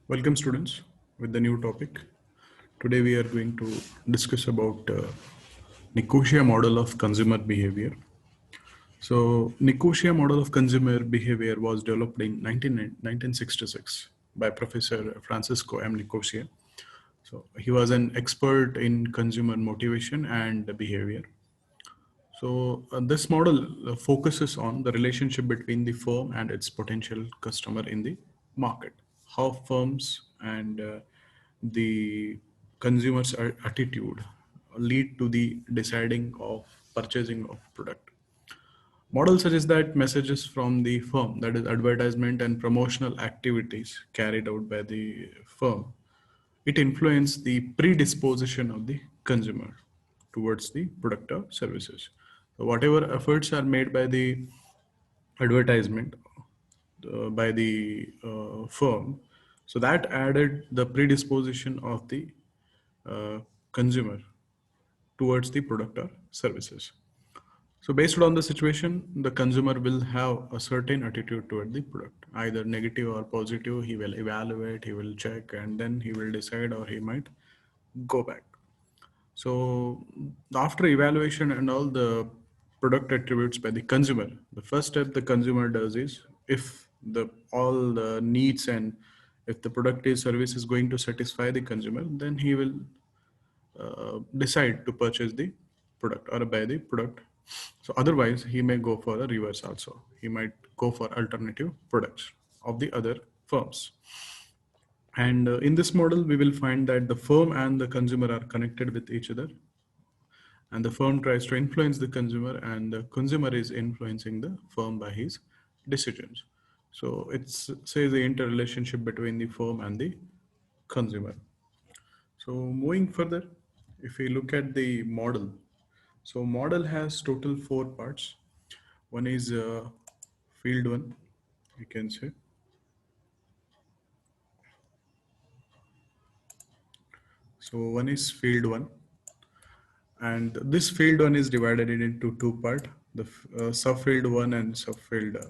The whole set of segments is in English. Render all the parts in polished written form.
Welcome students with the new topic. Today we are going to discuss about Nicosia model of consumer behavior. So Nicosia model of consumer behavior was developed in 1966 by Professor Francisco M. Nicosia. So he was an expert in consumer motivation and behavior. So this model focuses on the relationship between the firm and its potential customer in the market. How firms and the consumer's attitude lead to the deciding of purchasing of product. Model suggests that messages from the firm, that is advertisement and promotional activities carried out by the firm, it influences the predisposition of the consumer towards the product or services. So whatever efforts are made by the advertisement by the firm, so that added the predisposition of the uh, consumer towards the product or services. So based on the situation, the consumer will have a certain attitude toward the product, either negative or positive. He will evaluate, he will check, and then he will decide, or he might go back. So after evaluation and all the product attributes by the consumer, the first step the consumer does is, if the all the needs and if the product is service is going to satisfy the consumer, then he will decide to purchase the product or buy the product. So otherwise, he may go for a reverse also. He might go for alternative products of the other firms. And in this model, we will find that the firm and the consumer are connected with each other. And the firm tries to influence the consumer, and the consumer is influencing the firm by his decisions. So it's say the interrelationship between the firm and the consumer. So moving further, if we look at the model, so model has total four parts. One is field one, you can say. So one is field one, and this field one is divided into two part: the subfield one and subfield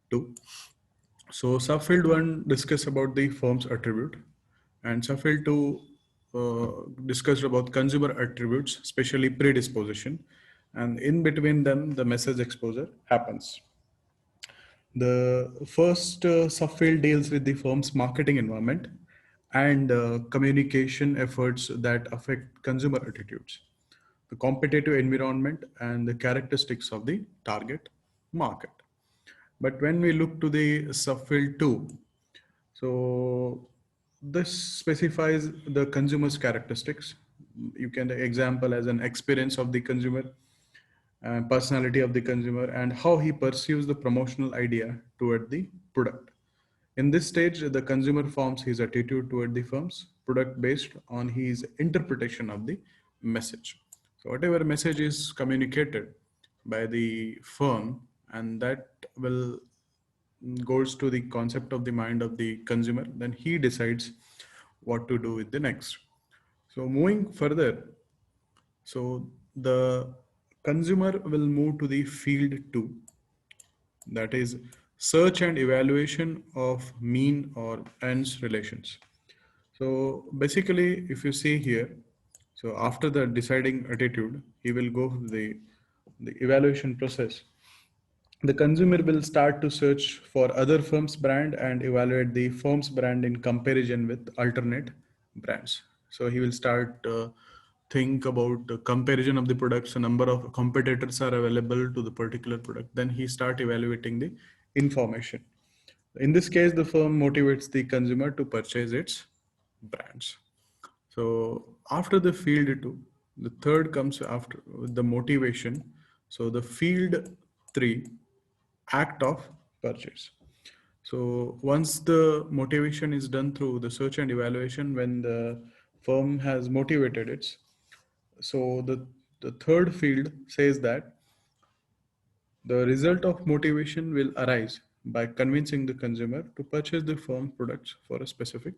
two. So subfield one discuss about the firm's attribute, and subfield two discussed about consumer attributes, especially predisposition, and in between them the message exposure happens. The first subfield deals with the firm's marketing environment and communication efforts that affect consumer attitudes, the competitive environment, and the characteristics of the target market. But when we look to the subfield 2, so this specifies the consumer's characteristics. You can example as an experience of the consumer, personality of the consumer, and how he perceives the promotional idea toward the product. In this stage, the consumer forms his attitude toward the firm's product based on his interpretation of the message. So whatever message is communicated by the firm, and that will goes to the concept of the mind of the consumer, then he decides what to do with the next. So moving further, so the consumer will move to the field two, that is search and evaluation of mean or ends relations. So basically, if you see here, so after the deciding attitude, he will go for the evaluation process. The consumer will start to search for other firms' brand and evaluate the firm's brand in comparison with alternate brands. So he will start think about the comparison of the products. A number of competitors are available to the particular product. Then he start evaluating the information. In this case, the firm motivates the consumer to purchase its brands. So after the field two, the third comes after with the motivation. So the field three, act of purchase. So once the motivation is done through the search and evaluation, when the firm has motivated it, so the third field says that the result of motivation will arise by convincing the consumer to purchase the firm products for a specific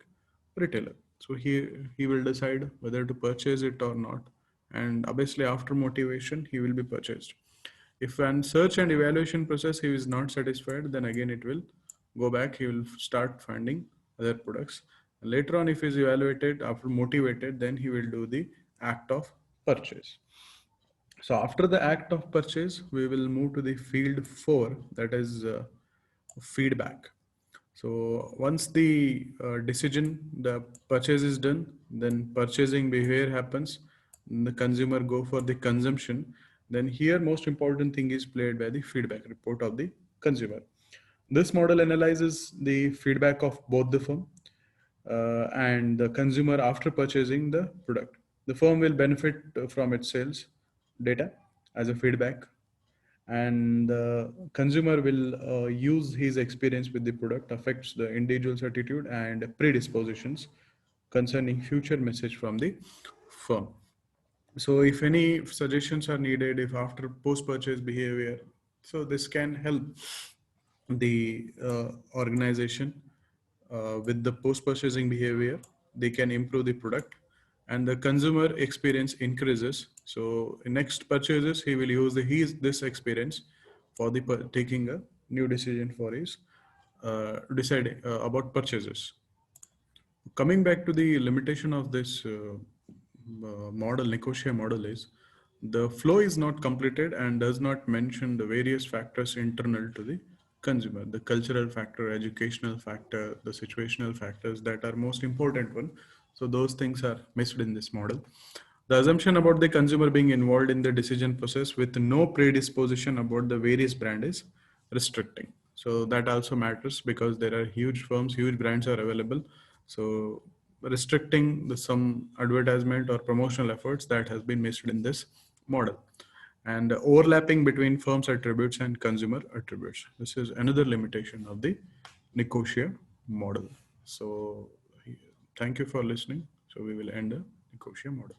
retailer. So he will decide whether to purchase it or not, and obviously after motivation he will be purchased. If an search and evaluation process he is not satisfied, then again it will go back. He will start finding other products. Later on, if he's evaluated after motivated, then he will do the act of purchase. So after the act of purchase, we will move to the field 4, that is feedback. So once the the purchase is done, then purchasing behavior happens. The consumer go for the consumption. Then here most important thing is played by the feedback report of the consumer. This model analyzes the feedback of both the firm and the consumer after purchasing the product. The firm will benefit from its sales data as a feedback, and the consumer will use his experience with the product affects the individual's attitude and predispositions concerning future message from the firm. So if any suggestions are needed, if after post purchase behavior, so this can help the organization with the post purchasing behavior. They can improve the product and the consumer experience increases. So in next purchases he will use this experience for the taking a new decision for his deciding about purchases. Coming back to the limitation of this model, Nicosia model, is the flow is not completed and does not mention the various factors internal to the consumer, the cultural factor, educational factor, the situational factors that are most important one. So those things are missed in this model. The assumption about the consumer being involved in the decision process with no predisposition about the various brand is restricting. So that also matters because there are huge firms, huge brands are available. So restricting some advertisement or promotional efforts that has been missed in this model. And overlapping between firms attributes and consumer attributes. This is another limitation of the Nicosia model. So thank you for listening. So we will end the Nicosia model.